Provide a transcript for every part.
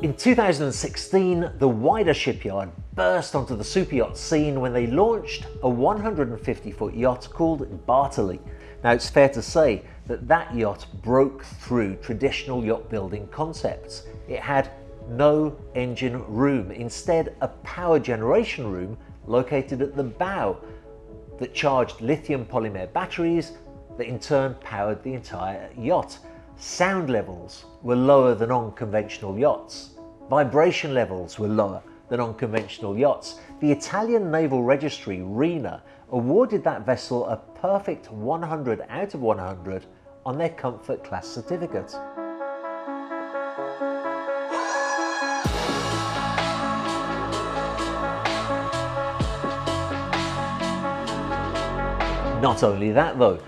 In 2016, the wider shipyard burst onto the super yacht scene when they launched a 150-foot yacht called Bartley. Now, it's fair to say that that yacht broke through traditional yacht building concepts. It had no engine room, instead a power generation room located at the bow that charged lithium polymer batteries that in turn powered the entire yacht. Sound levels were lower than on conventional yachts. Vibration levels were lower than on conventional yachts. The Italian Naval Registry, RENA, awarded that vessel a perfect 100 out of 100 on their Comfort Class certificate. Not only that though,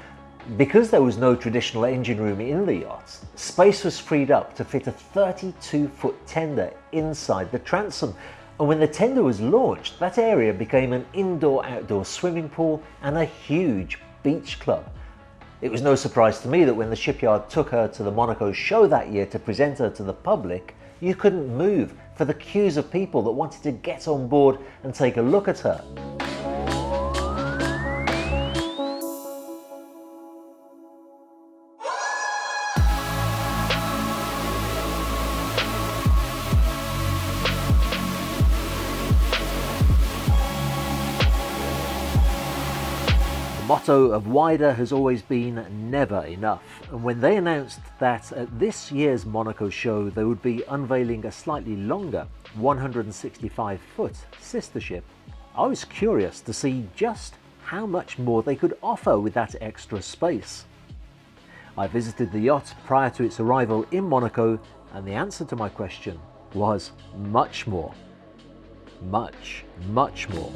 because there was no traditional engine room in the yacht, space was freed up to fit a 32-foot tender inside the transom. And when the tender was launched, that area became an indoor-outdoor swimming pool and a huge beach club. It was no surprise to me that when the shipyard took her to the Monaco show that year to present her to the public, you couldn't move for the queues of people that wanted to get on board and take a look at her. The motto of Wider has always been never enough, and when they announced that at this year's Monaco show they would be unveiling a slightly longer 165-foot sister ship, I was curious to see just how much more they could offer with that extra space. I visited the yacht prior to its arrival in Monaco, and the answer to my question was much more. Much, much more.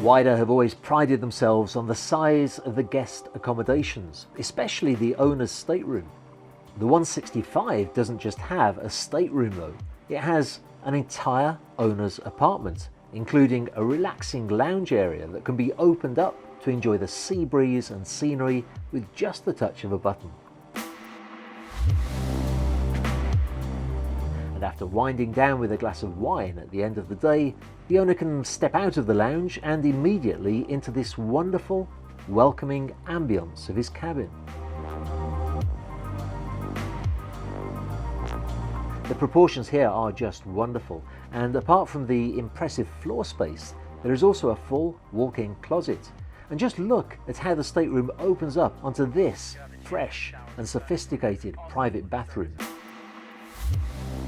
Wider have always prided themselves on the size of the guest accommodations, especially the owner's stateroom. The 165 doesn't just have a stateroom though, it has an entire owner's apartment, including a relaxing lounge area that can be opened up to enjoy the sea breeze and scenery with just the touch of a button. And after winding down with a glass of wine at the end of the day, the owner can step out of the lounge and immediately into this wonderful, welcoming ambience of his cabin. The proportions here are just wonderful, and apart from the impressive floor space, there is also a full walk-in closet. And just look at how the stateroom opens up onto this fresh and sophisticated private bathroom.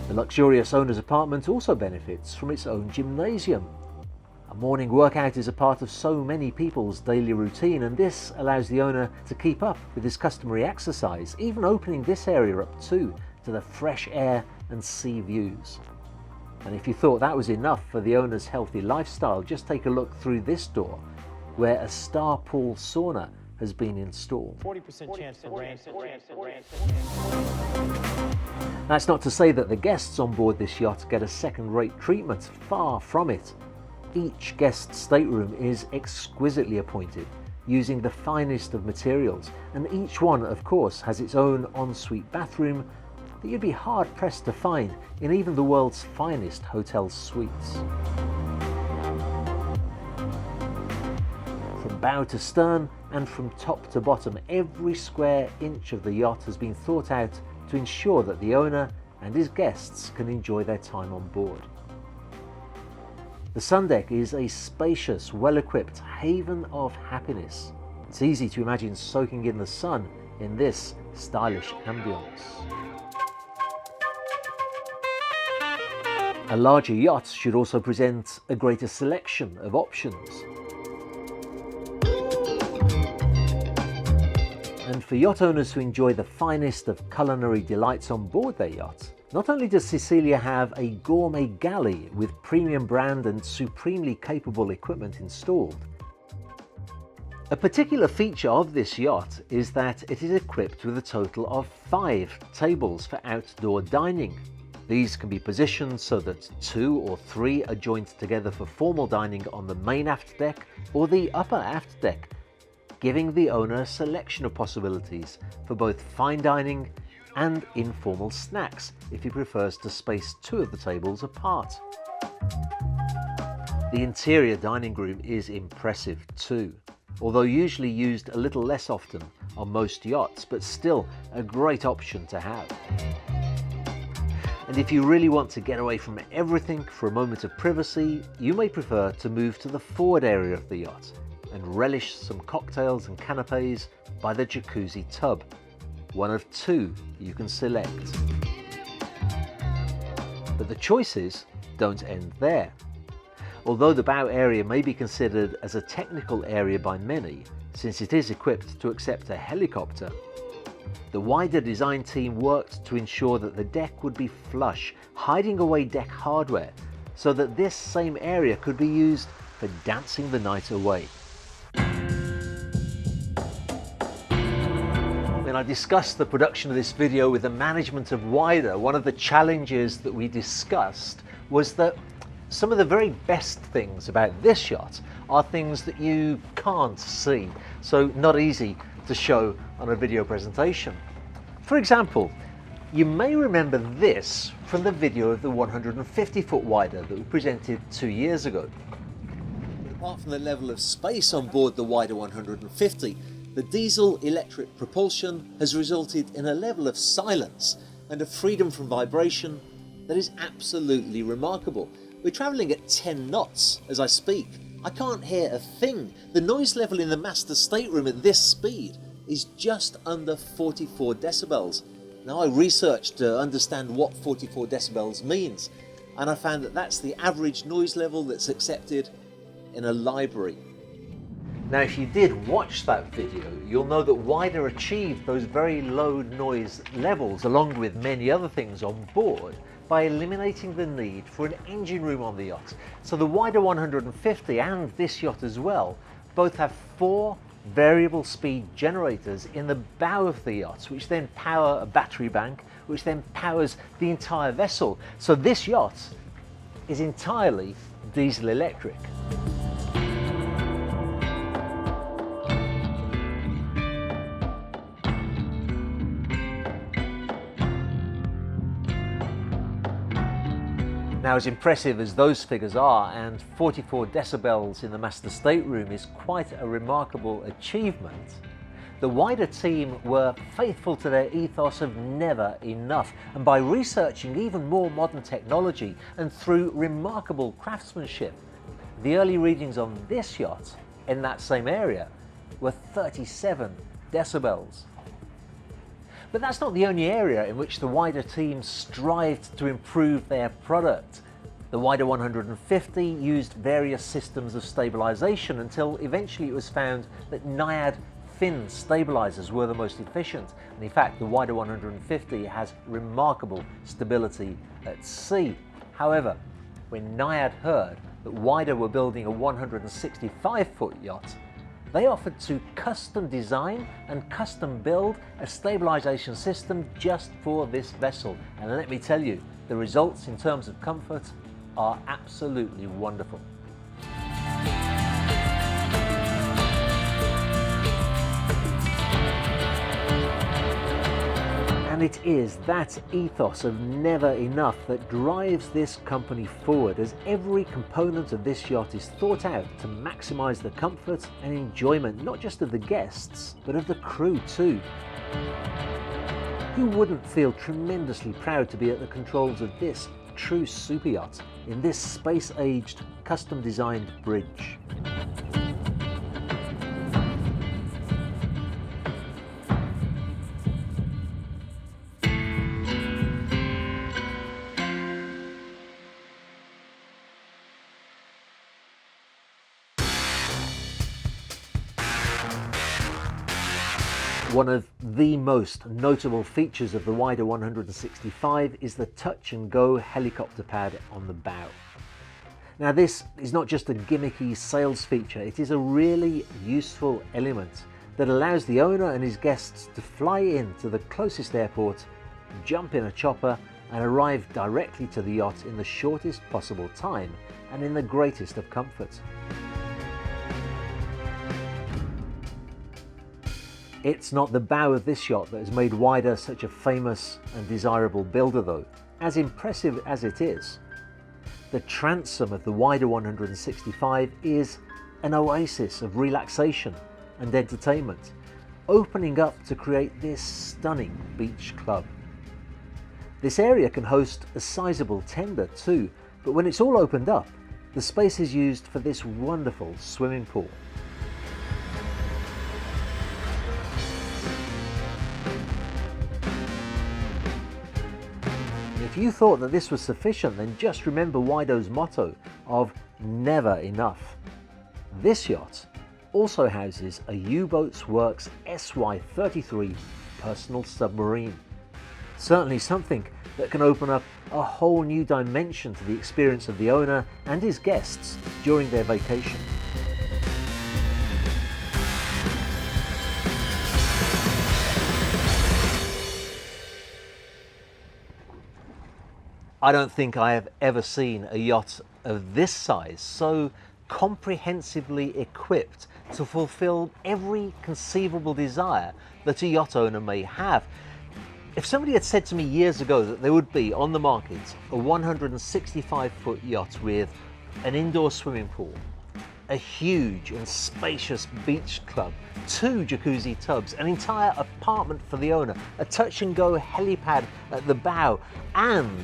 The luxurious owner's apartment also benefits from its own gymnasium. A morning workout is a part of so many people's daily routine, and this allows the owner to keep up with his customary exercise, even opening this area up too to the fresh air and sea views. And if you thought that was enough for the owner's healthy lifestyle, just take a look through this door, where a star pool sauna has been installed. 40% chance for rain. That's not to say that the guests on board this yacht get a second-rate treatment, far from it. Each guest stateroom is exquisitely appointed, using the finest of materials, and each one, of course, has its own ensuite bathroom that you'd be hard-pressed to find in even the world's finest hotel suites. From bow to stern and from top to bottom, every square inch of the yacht has been thought out to ensure that the owner and his guests can enjoy their time on board. The sun deck is a spacious, well-equipped haven of happiness. It's easy to imagine soaking in the sun in this stylish ambience. A larger yacht should also present a greater selection of options. And for yacht owners who enjoy the finest of culinary delights on board their yacht, not only does Cecilia have a gourmet galley with premium brand and supremely capable equipment installed. A particular feature of this yacht is that it is equipped with a total of 5 tables for outdoor dining. These can be positioned so that 2 or 3 are joined together for formal dining on the main aft deck or the upper aft deck, giving the owner a selection of possibilities for both fine dining and informal snacks if he prefers to space 2 of the tables apart. The interior dining room is impressive too, although usually used a little less often on most yachts, but still a great option to have. And if you really want to get away from everything for a moment of privacy, you may prefer to move to the forward area of the yacht and relish some cocktails and canapes by the jacuzzi tub, one of 2 you can select. But the choices don't end there. Although the bow area may be considered as a technical area by many, since it is equipped to accept a helicopter, the wider design team worked to ensure that the deck would be flush, hiding away deck hardware, so that this same area could be used for dancing the night away. When I discussed the production of this video with the management of Wider, one of the challenges that we discussed was that some of the very best things about this yacht are things that you can't see, so not easy to show on a video presentation. For example, you may remember this from the video of the 150-foot Wider that we presented 2 years ago. Apart from the level of space on board the Wider 150, the diesel-electric propulsion has resulted in a level of silence and a freedom from vibration that is absolutely remarkable. We're travelling at 10 knots as I speak. I can't hear a thing. The noise level in the master stateroom at this speed is just under 44 decibels. Now, I researched to understand what 44 decibels means, and I found that that's the average noise level that's accepted in a library. Now, if you did watch that video, you'll know that Wider achieved those very low noise levels, along with many other things on board, by eliminating the need for an engine room on the yacht. So the Wider 150 and this yacht as well both have 4 variable speed generators in the bow of the yacht, which then power a battery bank, which then powers the entire vessel. So this yacht is entirely diesel electric. Now, as impressive as those figures are, and 44 decibels in the master stateroom is quite a remarkable achievement, the Wider team were faithful to their ethos of never enough, and by researching even more modern technology and through remarkable craftsmanship, the early readings on this yacht in that same area were 37 decibels. But that's not the only area in which the Wider team strived to improve their product. The Wider 150 used various systems of stabilization until eventually it was found that Naiad fin stabilizers were the most efficient. And in fact, the Wider 150 has remarkable stability at sea. However, when Naiad heard that Wider were building a 165-foot yacht, they offered to custom design and custom build a stabilization system just for this vessel. And let me tell you, the results in terms of comfort are absolutely wonderful. And it is that ethos of never enough that drives this company forward, as every component of this yacht is thought out to maximize the comfort and enjoyment not just of the guests, but of the crew too. Who wouldn't feel tremendously proud to be at the controls of this true super yacht in this space-aged, custom-designed bridge. One of the most notable features of the wider 165 is the touch-and-go helicopter pad on the bow. Now this is not just a gimmicky sales feature, it is a really useful element that allows the owner and his guests to fly in to the closest airport, jump in a chopper and arrive directly to the yacht in the shortest possible time and in the greatest of comfort. It's not the bow of this yacht that has made Wider such a famous and desirable builder though, as impressive as it is. The transom of the Wider 165 is an oasis of relaxation and entertainment, opening up to create this stunning beach club. This area can host a sizable tender too, but when it's all opened up, the space is used for this wonderful swimming pool. If you thought that this was sufficient, then just remember Wido's motto of never enough. This yacht also houses a U-Boats Works SY-33 personal submarine. Certainly something that can open up a whole new dimension to the experience of the owner and his guests during their vacation. I don't think I have ever seen a yacht of this size so comprehensively equipped to fulfill every conceivable desire that a yacht owner may have. If somebody had said to me years ago that there would be on the market a 165-foot yacht with an indoor swimming pool, a huge and spacious beach club, 2 jacuzzi tubs, an entire apartment for the owner, a touch-and-go helipad at the bow, and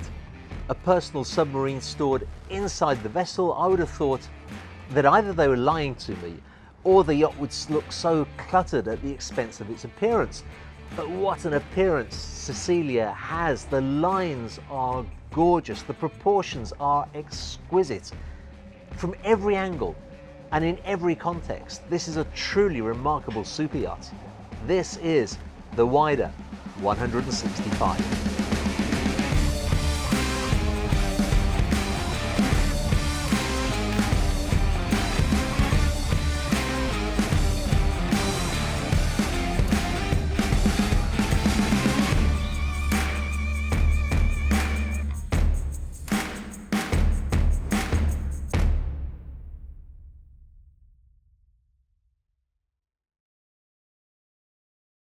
a personal submarine stored inside the vessel, I would have thought that either they were lying to me or the yacht would look so cluttered at the expense of its appearance. But what an appearance Cecilia has. The lines are gorgeous, the proportions are exquisite. From every angle and in every context, this is a truly remarkable super yacht. This is the Wider 165.